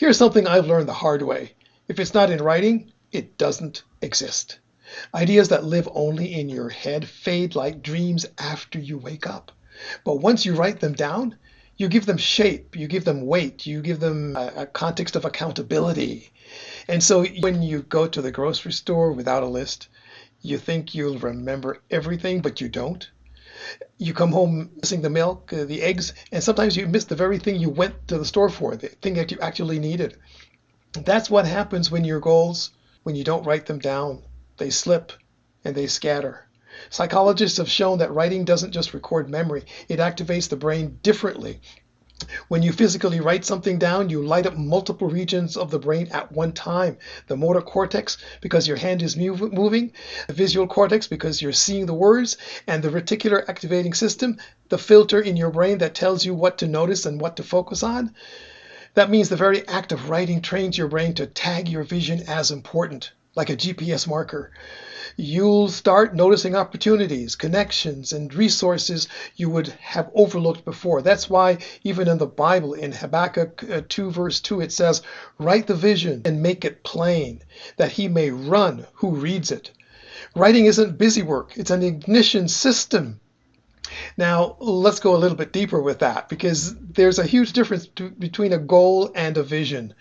Here's something I've learned the hard way. If it's not in writing, it doesn't exist. Ideas that live only in your head fade like dreams after you wake up. But once you write them down, you give them shape, you give them weight, you give them a context of accountability. And so when you go to the grocery store without a list, you think you'll remember everything, but you don't. You come home missing the milk, the eggs, and sometimes you miss the very thing you went to the store for, the thing that you actually needed. That's what happens when your goals, when you don't write them down, they slip and they scatter. Psychologists have shown that writing doesn't just record memory, it activates the brain differently. When you physically write something down, you light up multiple regions of the brain at one time. The motor cortex, because your hand is moving, the visual cortex, because you're seeing the words, and the reticular activating system, the filter in your brain that tells you what to notice and what to focus on. That means the very act of writing trains your brain to tag your vision as important, like a GPS marker. You'll start noticing opportunities, connections, and resources you would have overlooked before. That's why even in the Bible, in Habakkuk 2 verse 2, it says, "Write the vision and make it plain, that he may run who reads it." Writing isn't busy work, it's an ignition system. Now, let's go a little bit deeper with that, because there's a huge difference between a goal and a vision.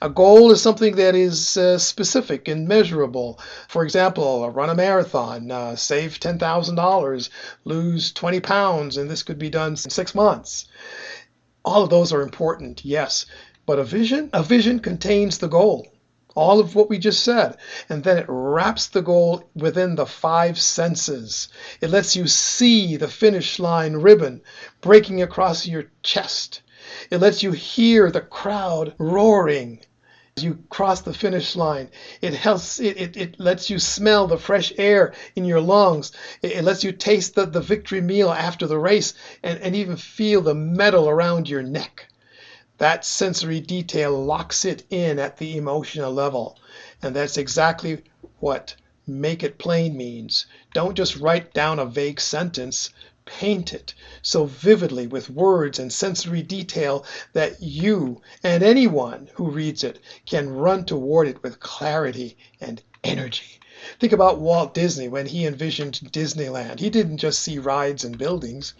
A goal is something that is specific and measurable. For example, run a marathon, save $10,000, lose 20 pounds, and this could be done in 6 months. All of those are important, yes. But a vision contains the goal. All of what we just said, and then it wraps the goal within the 5 senses. It lets you see the finish line ribbon breaking across your chest. It lets you hear the crowd roaring as you cross the finish line. It lets you smell the fresh air in your lungs. It lets you taste the victory meal after the race, and even feel the metal around your neck. That sensory detail locks it in at the emotional level. And that's exactly what make it plain means. Don't just write down a vague sentence, paint it so vividly with words and sensory detail that you and anyone who reads it can run toward it with clarity and energy. Think about Walt Disney when he envisioned Disneyland. He didn't just see rides and buildings.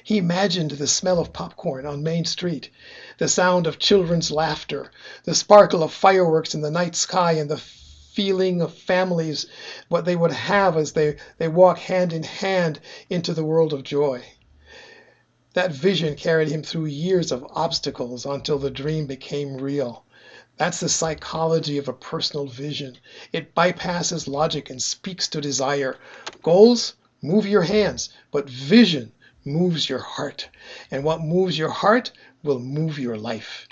He imagined the smell of popcorn on Main Street, the sound of children's laughter, the sparkle of fireworks in the night sky, and the feeling of families, what they would have as they walk hand in hand into the world of joy. That vision carried him through years of obstacles until the dream became real. That's the psychology of a personal vision. It bypasses logic and speaks to desire. Goals move your hands, but vision moves your heart. And what moves your heart will move your life.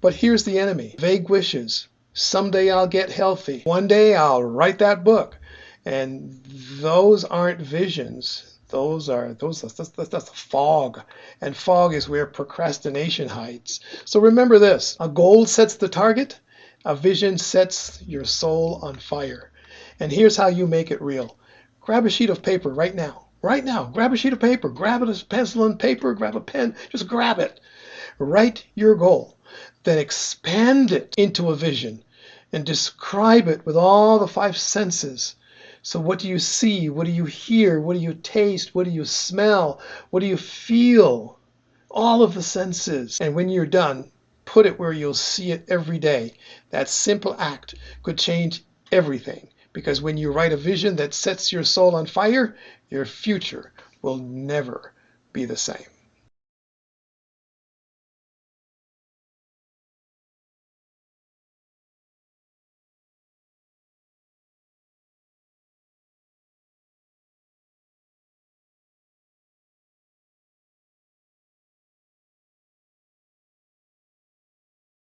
But here's the enemy. Vague wishes. Someday I'll get healthy. One day I'll write that book. And those aren't visions. That's fog. And fog is where procrastination hides. So remember this. A goal sets the target. A vision sets your soul on fire. And here's how you make it real. Grab a sheet of paper right now. Right now, grab a sheet of paper, grab a pencil and paper, grab a pen, just grab it. Write your goal, then expand it into a vision and describe it with all the 5 senses. So what do you see? What do you hear? What do you taste? What do you smell? What do you feel? All of the senses. And when you're done, put it where you'll see it every day. That simple act could change everything. Because when you write a vision that sets your soul on fire, your future will never be the same.